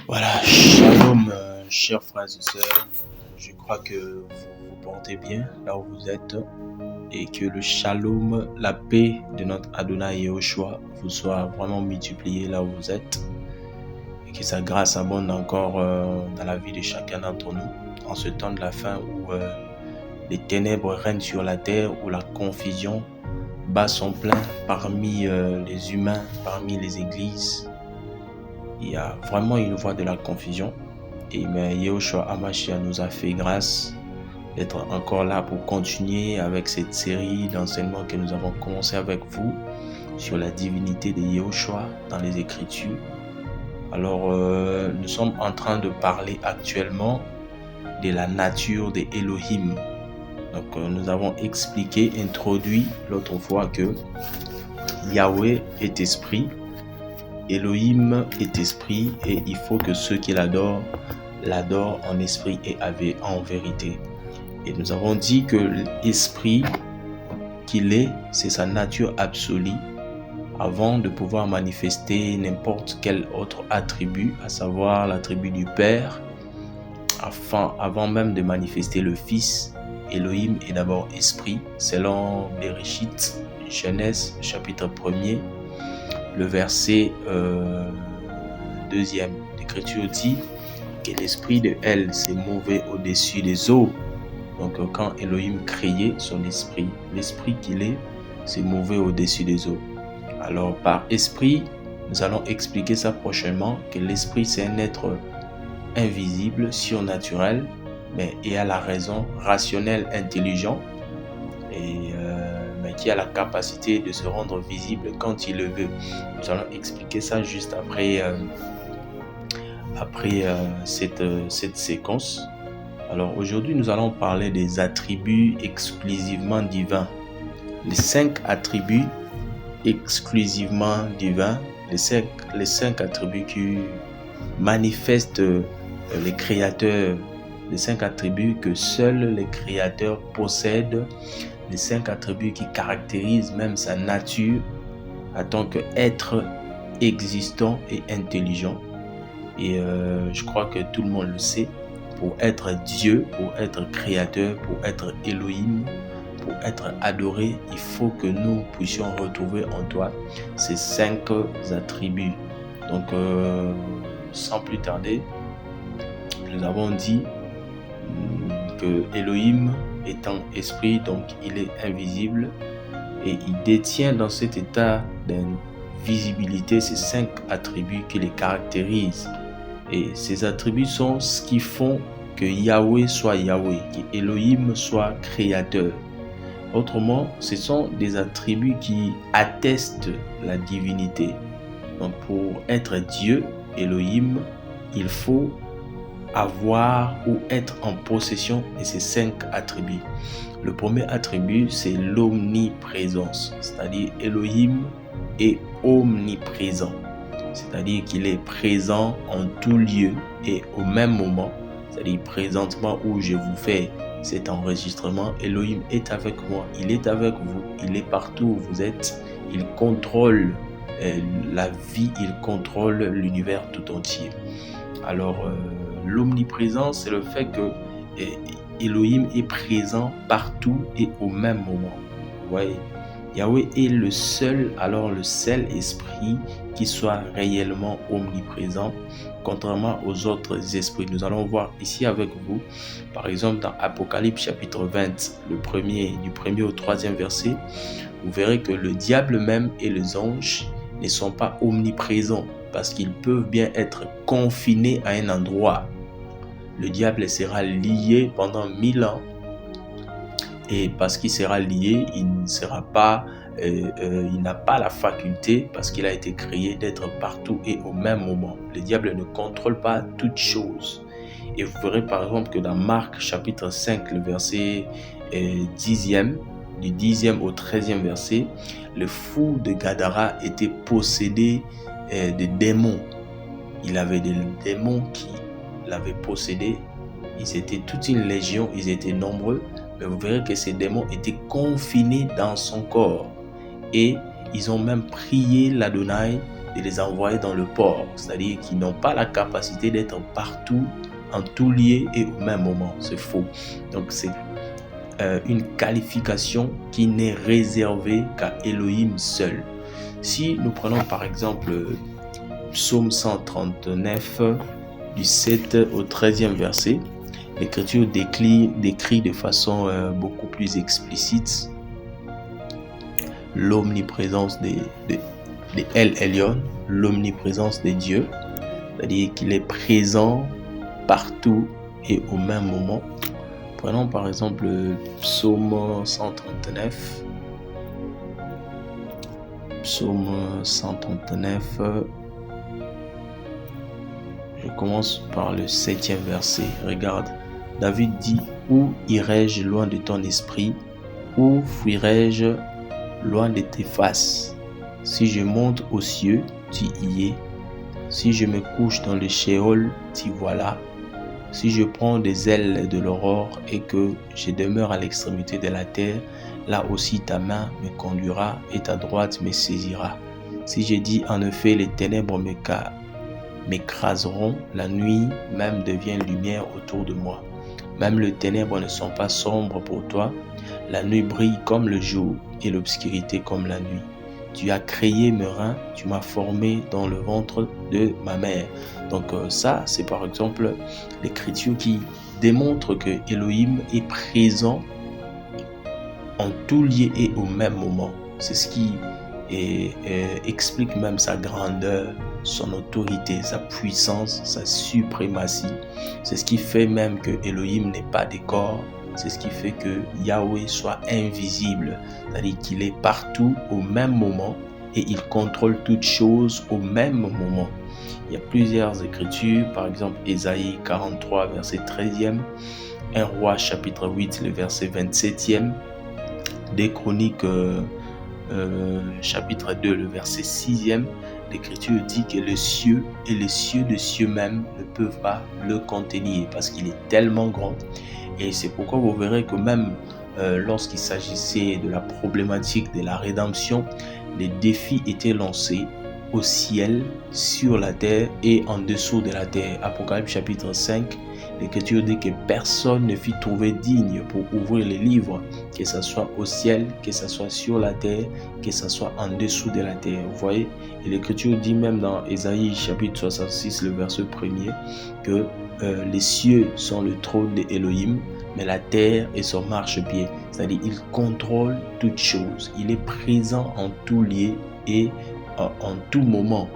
Voilà, shalom, chers frères et sœurs. Je crois que vous vous portez bien là où vous êtes et que le shalom, la paix de notre Adonai Yehoshua vous soit vraiment multiplié là où vous êtes et que sa grâce abonde encore dans la vie de chacun d'entre nous en ce temps de la fin où les ténèbres règnent sur la terre, où la confusion bat son plein parmi les humains, parmi les églises. Il y a vraiment une voie de la confusion. Et mais Yehoshua Hamashiach nous a fait grâce d'être encore là pour continuer avec cette série d'enseignements que nous avons commencé avec vous sur la divinité de Yehoshua dans les Écritures. Alors, nous sommes en train de parler actuellement de la nature de Elohim. Donc, nous avons introduit l'autre fois que Yahweh est esprit, Elohim est esprit et il faut que ceux qui l'adorent en esprit et en vérité. Et nous avons dit que l'esprit qu'il est, c'est sa nature absolue avant de pouvoir manifester n'importe quel autre attribut, à savoir l'attribut du Père. Avant même de manifester le Fils, Elohim est d'abord esprit, selon Bereshit, Genèse, chapitre 1er, le verset 2e. L'Écriture dit que l'esprit de elle s'est mouvé au-dessus des eaux. Donc quand Elohim créait son esprit, l'esprit qu'il est s'est mouvé au-dessus des eaux. Alors par esprit, nous allons expliquer ça prochainement, que l'esprit c'est un être invisible, surnaturel, mais et à la raison, rationnel, intelligent, mais qui a la capacité de se rendre visible quand il le veut. Nous allons expliquer ça juste après cette séquence. Alors aujourd'hui, nous allons parler des attributs exclusivement divins. Les 5 attributs exclusivement divins, les cinq attributs qui manifestent les créateurs, les 5 attributs que seuls les créateurs possèdent, les 5 attributs qui caractérisent même sa nature en tant qu'être existant et intelligent. Et je crois que tout le monde le sait. Pour être Dieu, pour être créateur, pour être Elohim, pour être adoré, il faut que nous puissions retrouver en toi ces 5 attributs. Donc, sans plus tarder, nous avons dit que Elohim étant esprit, donc il est invisible et il détient dans cet état d'invisibilité ces 5 attributs qui les caractérisent. Et ces attributs sont ce qui font que Yahweh soit Yahweh, que Elohim soit créateur. Autrement, ce sont des attributs qui attestent la divinité. Donc pour être Dieu, Elohim, il faut avoir ou être en possession de ces 5 attributs. Le premier attribut, c'est l'omniprésence, c'est-à-dire Elohim est omniprésent. C'est-à-dire qu'il est présent en tout lieu et au même moment. C'est-à-dire présentement où je vous fais cet enregistrement, Elohim est avec moi, il est avec vous, il est partout où vous êtes, il contrôle la vie, il contrôle l'univers tout entier. Alors, l'omniprésence, c'est le fait que Elohim est présent partout et au même moment. Vous voyez, Yahweh est le seul esprit qui soit réellement omniprésent, contrairement aux autres esprits. Nous allons voir ici avec vous, par exemple dans Apocalypse chapitre 20, du 1er au 3e verset, vous verrez que le diable même et les anges ne sont pas omniprésents parce qu'ils peuvent bien être confinés à un endroit. Le diable sera lié pendant 1000 ans. Et parce qu'il sera lié, il n'a pas la faculté, parce qu'il a été créé, d'être partout et au même moment. Le diable ne contrôle pas toutes choses. Et vous verrez par exemple que dans Marc chapitre 5, le verset 10e, du 10e au 13e verset, le fou de Gadara était possédé de démons. Il avait des démons qui l'avaient possédé. Ils étaient toute une légion, ils étaient nombreux. Mais vous verrez que ces démons étaient confinés dans son corps. Et ils ont même prié l'Adonai de les envoyer dans le port, c'est-à-dire qu'ils n'ont pas la capacité d'être partout, en tout lieu et au même moment. C'est faux. Donc c'est une qualification qui n'est réservée qu'à Elohim seul. Si nous prenons par exemple Psaume 139 du 7 au 13e verset, l'Écriture décrit de façon beaucoup plus explicite l'omniprésence de El Elyon, l'omniprésence de Dieu, c'est-à-dire qu'il est présent partout et au même moment. Prenons par exemple le Psaume 139. Psaume 139. Je commence par le 7e verset. Regarde, David dit: où irai-je loin de ton esprit? Où fuirai-je loin de tes faces? Si je monte aux cieux, tu y es. Si je me couche dans le Sheol, t'y voilà. Si je prends des ailes de l'aurore et que je demeure à l'extrémité de la terre, là aussi ta main me conduira et ta droite me saisira. Si je dis en effet les ténèbres m'écraseront, la nuit même devient lumière autour de moi. Même les ténèbres ne sont pas sombres pour toi. La nuit brille comme le jour et l'obscurité comme la nuit. Tu as créé mes reins, tu m'as formé dans le ventre de ma mère. Donc ça, c'est par exemple l'Écriture qui démontre que Elohim est présent en tout lieu et au même moment. C'est ce qui explique même sa grandeur, son autorité, sa puissance, sa suprématie. C'est ce qui fait même que Elohim n'est pas des corps. C'est ce qui fait que Yahweh soit invisible, c'est-à-dire qu'il est partout au même moment et il contrôle toutes choses au même moment. Il y a plusieurs écritures, par exemple Ésaïe 43, verset 13e, 1 Roi chapitre 8, le verset 27e, des Chroniques chapitre 2, le verset 6e, l'Écriture dit que les cieux et les cieux de cieux même ne peuvent pas le contenir parce qu'il est tellement grand. Et c'est pourquoi vous verrez que même lorsqu'il s'agissait de la problématique de la rédemption, les défis étaient lancés au ciel, sur la terre et en dessous de la terre. Apocalypse chapitre 5, l'Écriture dit que personne ne fut trouvé digne pour ouvrir les livres, que ce soit au ciel, que ce soit sur la terre, que ce soit en dessous de la terre. Vous voyez, et l'Écriture dit même dans Ésaïe chapitre 66, le verset 1er, que les cieux sont le trône d'Elohim, mais la terre est son marchepied. C'est-à-dire il contrôle toutes choses. Il est présent en tout lieu et en tout moment.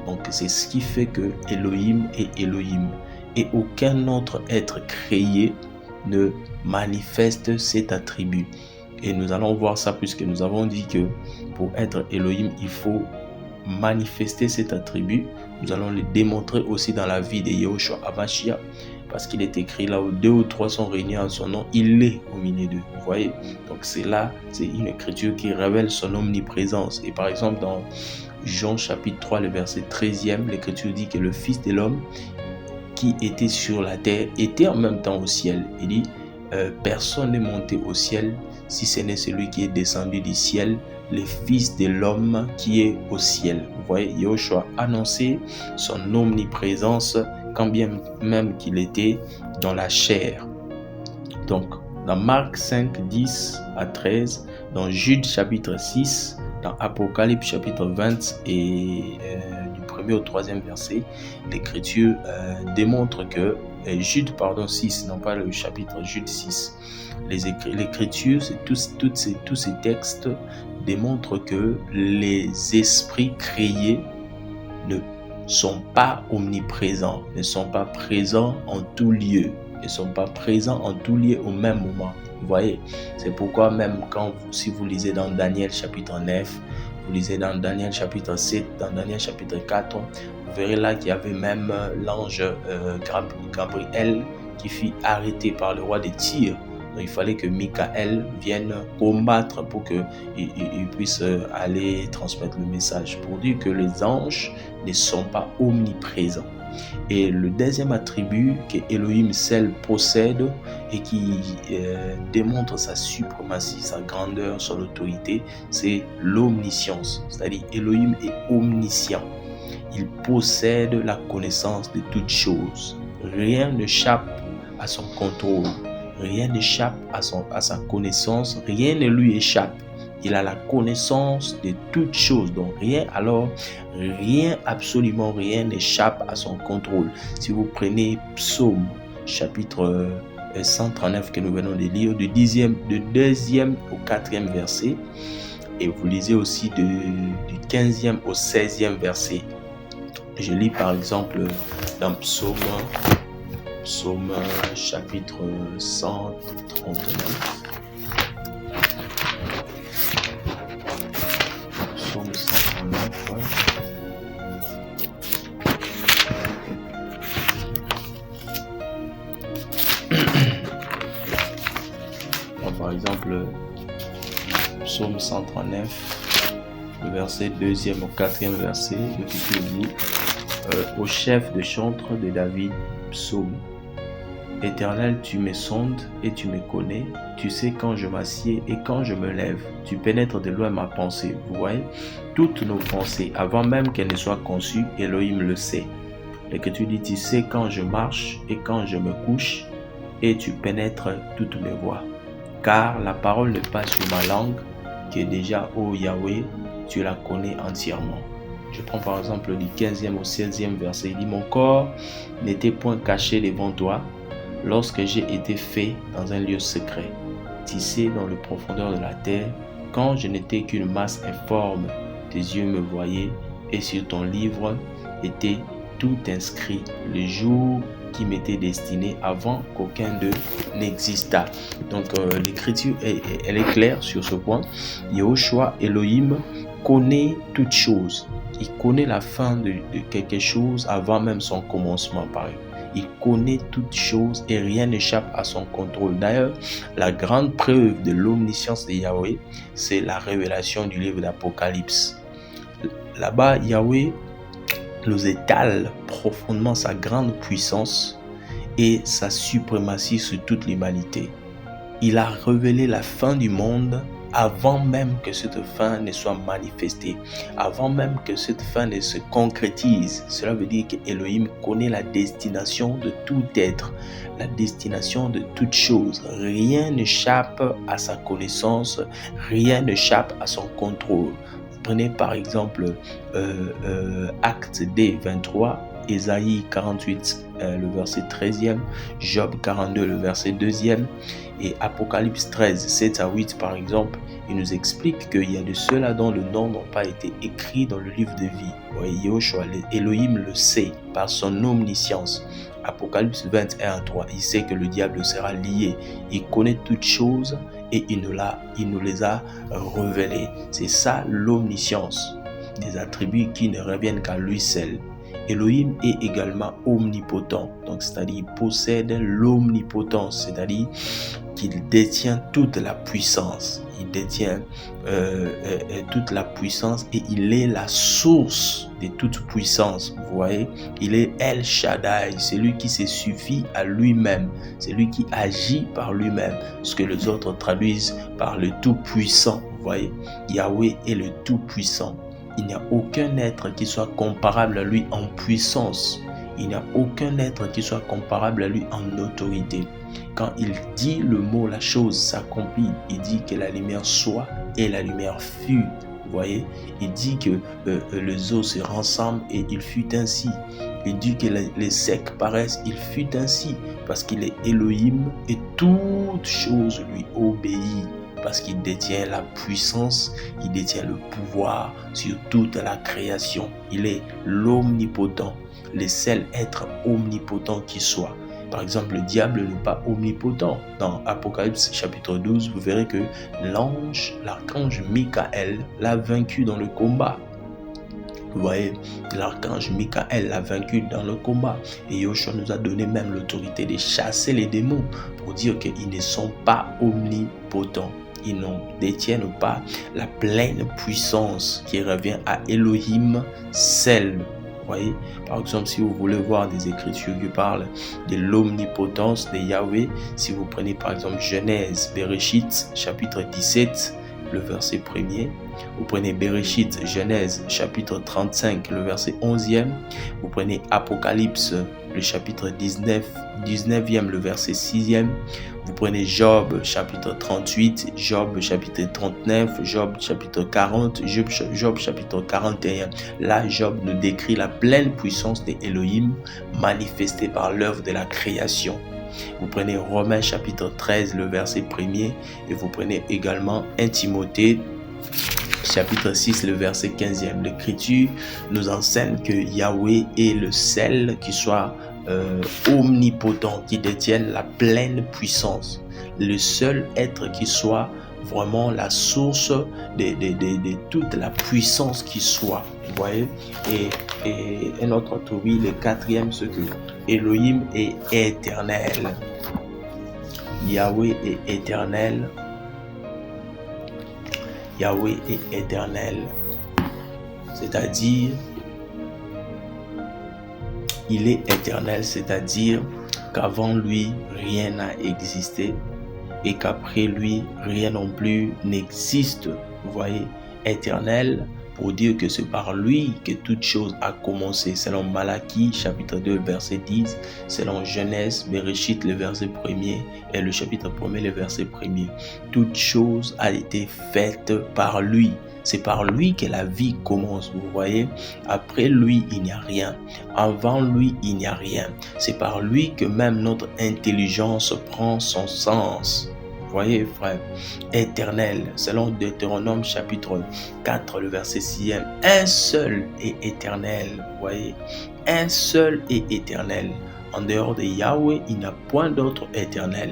Donc c'est ce qui fait que Elohim est Elohim. Et aucun autre être créé ne manifeste cet attribut. Et nous allons voir ça puisque nous avons dit que pour être Elohim, il faut manifester cet attribut. Nous allons le démontrer aussi dans la vie de Yahushua HaMashiach, parce qu'il est écrit là où 2 ou 3 sont réunis en son nom, il est au milieu d'eux. Vous voyez, donc c'est une écriture qui révèle son omniprésence. Et par exemple dans Jean chapitre 3, le verset 13e, l'écriture dit que le Fils de l'homme qui était sur la terre était en même temps au ciel. Il dit personne n'est monté au ciel si ce n'est celui qui est descendu du ciel, le Fils de l'homme qui est au ciel. Vous voyez, Yahushua a annoncé son omniprésence quand bien même qu'il était dans la chair. Donc, dans Marc 5, 10 à 13, dans Jude chapitre 6, dans Apocalypse chapitre 20 et du 1er au 3e verset, l'Écriture démontre que Jude 6, non pas le chapitre Jude 6. L'Écriture, tous ces textes démontrent que les esprits créés ne sont pas omniprésents, ne sont pas présents en tout lieu, ne sont pas présents en tout lieu au même moment. Vous voyez, c'est pourquoi même si vous lisez dans Daniel chapitre 9, vous lisez dans Daniel chapitre 7, dans Daniel chapitre 4, vous verrez là qu'il y avait même l'ange Gabriel qui fut arrêté par le roi de Tyr. Donc, il fallait que Michael vienne combattre pour qu'il puisse aller transmettre le message, pour dire que les anges ne sont pas omniprésents. Et le deuxième attribut que Elohim seul possède et qui démontre sa suprématie, sa grandeur, son autorité, c'est l'omniscience. C'est-à-dire Elohim est omniscient. il possède la connaissance de toutes choses. Rien n'échappe à son contrôle. Rien n'échappe à sa connaissance. Rien ne lui échappe. Il a la connaissance de toutes choses. Donc rien, absolument rien n'échappe à son contrôle. Si vous prenez Psaume, chapitre 139 que nous venons de lire, du 2e au 4e verset, et vous lisez aussi du 15e au 16e verset. Je lis par exemple dans Psaume chapitre 139. Psaume 139. Par exemple, Psaume 139, le verset 2e au 4e verset, le titre dit au chef de chantre de David, Psaume. Éternel, tu me sondes et tu me connais. Tu sais quand je m'assieds et quand je me lève. Tu pénètres de loin ma pensée. Vous voyez, toutes nos pensées, avant même qu'elles ne soient conçues, Elohim le sait. L'Écriture dit, tu sais quand je marche et quand je me couche, et tu pénètres toutes mes voies. Car la parole ne passe sur ma langue, qui est déjà, ô Yahweh, tu la connais entièrement. Je prends par exemple du 15e au 16e verset. Il dit, mon corps n'était point caché devant toi, lorsque j'ai été fait dans un lieu secret, tissé dans les profondeurs de la terre, quand je n'étais qu'une masse informe, tes yeux me voyaient, et sur ton livre était tout inscrit, le jour qui m'était destiné avant qu'aucun d'eux n'existât. Donc l'écriture elle est claire sur ce point. Yahushua Elohim connaît toutes choses. Il connaît la fin de quelque chose avant même son commencement, par exemple. Il connaît toutes choses et rien n'échappe à son contrôle. D'ailleurs, la grande preuve de l'omniscience de Yahweh, c'est la révélation du livre d'Apocalypse. Là-bas, Yahweh nous étale profondément sa grande puissance et sa suprématie sur toute l'humanité. Il a révélé la fin du monde avant même que cette fin ne soit manifestée, avant même que cette fin ne se concrétise. Cela veut dire qu'Elohim connaît la destination de tout être, la destination de toute chose. Rien n'échappe à sa connaissance, rien n'échappe à son contrôle. Vous prenez par exemple Acte D 23, Ésaïe 48, le verset 13e, Job 42, le verset 2e, et Apocalypse 13, 7 à 8 par exemple. Il nous explique qu'il y a de ceux-là dont le nom n'a pas été écrit dans le livre de vie. Ouais, Yahushua, Elohim le sait par son omniscience. Apocalypse 21 à 3, il sait que le diable sera lié. Il connaît toutes choses et il nous les a révélées. C'est ça l'omniscience, des attributs qui ne reviennent qu'à lui seul. Elohim est également omnipotent, donc c'est-à-dire il possède l'omnipotence, c'est-à-dire qu'il détient toute la puissance. Il détient toute la puissance et il est la source de toute puissance. Vous voyez, il est El Shaddai, c'est lui qui se suffit à lui-même, c'est lui qui agit par lui-même, ce que les autres traduisent par le Tout-Puissant. Vous voyez, Yahweh est le Tout-Puissant. Il n'y a aucun être qui soit comparable à lui en puissance. Il n'y a aucun être qui soit comparable à lui en autorité. Quand il dit le mot, la chose s'accomplit. Il dit que la lumière soit et la lumière fut. Vous voyez, il dit que les eaux se rassemblent et il fut ainsi. Il dit que les secs paraissent, il fut ainsi. Parce qu'il est Elohim et toute chose lui obéit. Parce qu'il détient la puissance, il détient le pouvoir sur toute la création. Il est l'omnipotent, le seul être omnipotent qui soit. Par exemple, le diable n'est pas omnipotent. Dans Apocalypse chapitre 12, vous verrez que l'archange Michael l'a vaincu dans le combat. Vous voyez, l'archange Michael l'a vaincu dans le combat. Et Yahushua nous a donné même l'autorité de chasser les démons pour dire qu'ils ne sont pas omnipotents. Ils ne détiennent pas la pleine puissance qui revient à Elohim seul. Vous voyez, par exemple, si vous voulez voir des écritures qui parlent de l'omnipotence de Yahweh, si vous prenez par exemple Genèse, Bereshit, chapitre 17, le verset 1er, Vous prenez Bereshit, Genèse, chapitre 35, le verset 11e. Vous prenez Apocalypse, le chapitre 19e, le verset 6e. Vous prenez Job, chapitre 38, Job, chapitre 39, Job, chapitre 40, Job, chapitre 41. Là, Job nous décrit la pleine puissance des Elohim manifestée par l'œuvre de la création. Vous prenez Romains, chapitre 13, le verset 1er, et vous prenez également 1 Timothée, chapitre 6, le verset 15e. L'Écriture nous enseigne que Yahweh est le seul qui soit omnipotent, qui détienne la pleine puissance, le seul être qui soit vraiment la source de toute la puissance qui soit. Vous voyez, et un autre oui, le quatrième, c'est que Elohim est éternel. Yahweh est éternel. Yahweh est éternel. C'est-à-dire, il est éternel, c'est-à-dire qu'avant lui, rien n'a existé et qu'après lui, rien non plus n'existe. Vous voyez, éternel, pour dire que c'est par lui que toute chose a commencé. Selon Malachie, chapitre 2, verset 10, selon Genèse, Bereshit, le verset 1er, et le chapitre 1er, le verset 1er. Toute chose a été faite par lui. C'est par lui que la vie commence, vous voyez. Après lui, il n'y a rien. Avant lui, il n'y a rien. C'est par lui que même notre intelligence prend son sens. Vous voyez, frère, éternel, selon Deutéronome chapitre 4, le verset 6e, un seul est éternel. Vous voyez, un seul est éternel. En dehors de Yahweh, il n'y a point d'autre éternel.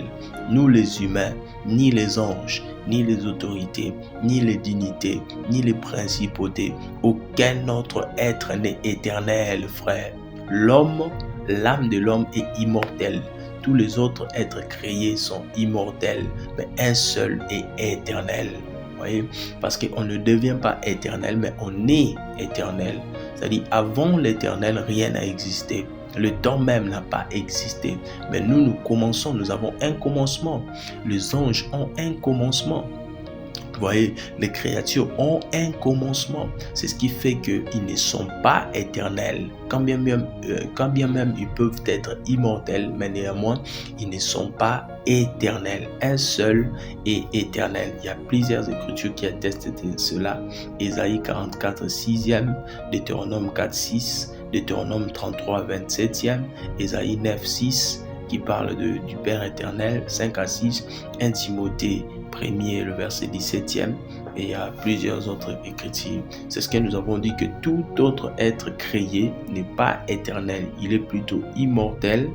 Nous les humains, ni les anges, ni les autorités, ni les dignités, ni les principautés, aucun autre être n'est éternel, frère. L'homme, l'âme de l'homme est immortelle. Tous les autres êtres créés sont immortels, mais un seul est éternel. Vous voyez? Parce qu'on ne devient pas éternel, mais on est éternel. C'est-à-dire, avant l'éternel, rien n'a existé. Le temps même n'a pas existé. Mais nous commençons, nous avons un commencement. Les anges ont un commencement. Vous voyez, les créatures ont un commencement. C'est ce qui fait qu'ils ne sont pas éternels. Quand bien même ils peuvent être immortels, mais néanmoins, ils ne sont pas éternels. Un seul est éternel. Il y a plusieurs écritures qui attestent de cela. Ésaïe 44, 6e, Deutéronome 4, 6, Deutéronome 33, 27e, Ésaïe 9, 6, qui parle du Père éternel, 5 à 6, 1 Timothée 1er, le verset 17e, et il y a plusieurs autres écritures. C'est ce que nous avons dit, que tout autre être créé n'est pas éternel, il est plutôt immortel.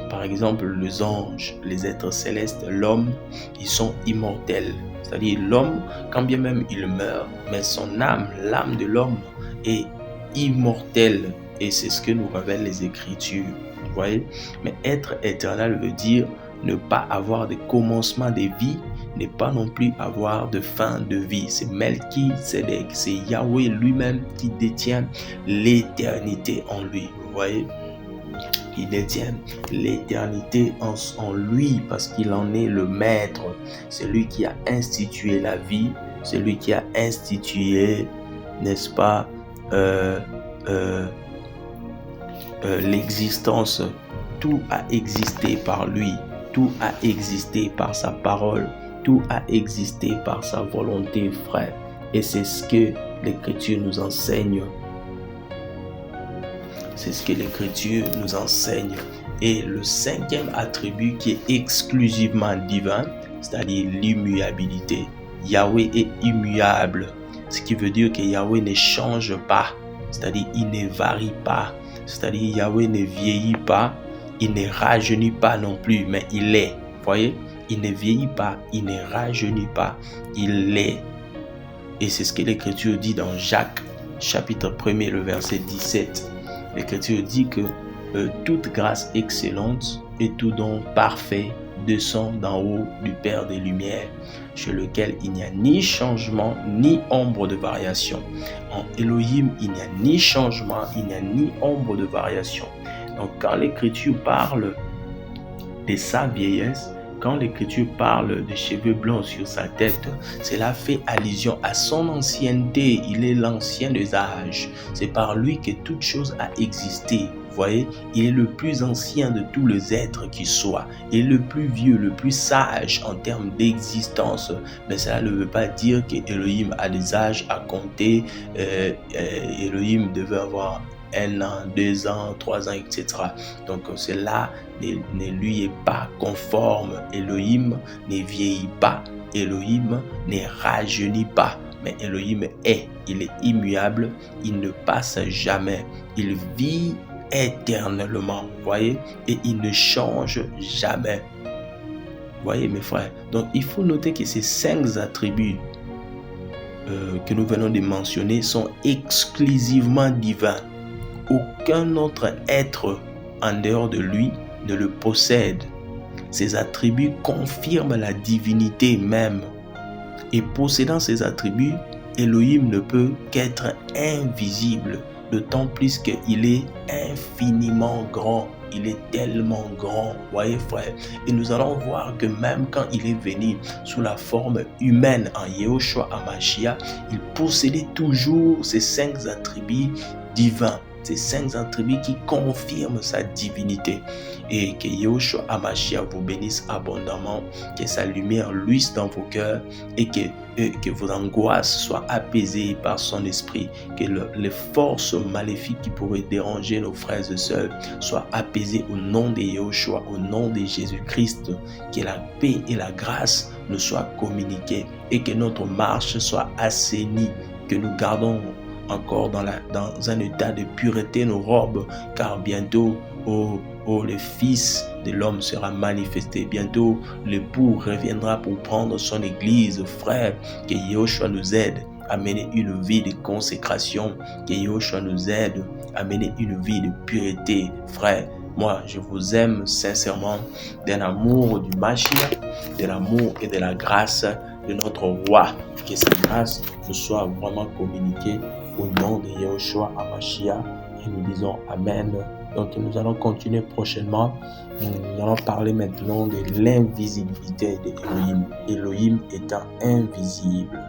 Par exemple, les anges, les êtres célestes, l'homme, ils sont immortels. C'est-à-dire l'homme, quand bien même il meurt, mais son âme, l'âme de l'homme est immortelle. Et c'est ce que nous révèlent les Écritures. Vous voyez? Mais être éternel veut dire ne pas avoir de commencement de vie, ne pas non plus avoir de fin de vie. C'est Melchisedec, c'est Yahweh lui-même qui détient l'éternité en lui. Vous voyez? Il détient l'éternité en lui parce qu'il en est le maître. C'est lui qui a institué la vie, c'est lui qui a institué, n'est-ce pas, l'existence. Tout a existé par lui, tout a existé par sa parole, tout a existé par sa volonté, frère. Et c'est ce que l'Écriture nous enseigne. C'est ce que l'Écriture nous enseigne. Et le cinquième attribut qui est exclusivement divin, c'est-à-dire l'immuabilité. Yahweh est immuable, ce qui veut dire que Yahweh ne change pas, c'est-à-dire il ne varie pas, c'est-à-dire Yahweh ne vieillit pas, il ne rajeunit pas non plus, mais il est. Vous voyez, il ne vieillit pas, il ne rajeunit pas, il est. Et c'est ce que l'Écriture dit dans Jacques, chapitre 1er, le verset 17. L'Écriture dit que toute grâce excellente et tout don parfait descend d'en haut du Père des Lumières, chez lequel il n'y a ni changement ni ombre de variation. En Elohim, il n'y a ni changement, il n'y a ni ombre de variation. Donc quand l'Écriture parle de sa vieillesse, quand l'Écriture parle de cheveux blancs sur sa tête, cela fait allusion à son ancienneté. Il est l'ancien des âges. C'est par lui que toute chose a existé. Vous voyez, il est le plus ancien de tous les êtres qui soient. Il est le plus vieux, le plus sage en termes d'existence. Mais cela ne veut pas dire qu'Élohim a des âges à compter. Élohim devait avoir 1 an, 2 ans, 3 ans, etc. Donc cela ne lui est pas conforme. Élohim ne vieillit pas. Élohim ne rajeunit pas. Mais Élohim il est immuable, il ne passe jamais. Il vit éternellement, vous voyez, et il ne change jamais. Vous voyez mes frères, donc il faut noter que ces 5 attributs que nous venons de mentionner sont exclusivement divins. Aucun autre être en dehors de lui ne le possède. Ces attributs confirment la divinité même. Et possédant ces attributs, Élohim ne peut qu'être invisible. D'autant plus qu'il est infiniment grand. Il est tellement grand, voyez frère. Et nous allons voir que même quand il est venu sous la forme humaine en Yehoshua HaMashiach, il possédait toujours ces 5 attributs divins. Ces 5 attributs qui confirment sa divinité. Et que Yehoshua HaMashiach vous bénisse abondamment, que sa lumière luise dans vos cœurs et que vos angoisses soient apaisées par son esprit, que les forces maléfiques qui pourraient déranger nos frères et sœurs soient apaisées au nom de Yehoshua, au nom de Jésus-Christ, que la paix et la grâce nous soient communiquées et que notre marche soit assainie, que nous gardons encore dans un état de pureté nos robes, car bientôt le Fils de l'homme sera manifesté. Bientôt, l'époux reviendra pour prendre son église. Frère, que Yehoshua nous aide à mener une vie de consécration. Que Yehoshua nous aide à mener une vie de pureté. Frère, moi, je vous aime sincèrement d'un amour du Mashiach, de l'amour et de la grâce de notre roi. Que cette grâce nous soit vraiment communiquée au nom de Yehoshua HaMashiach. Et nous disons Amen. Donc nous allons continuer prochainement. Nous allons parler maintenant de l'invisibilité d'Élohim. Élohim étant invisible.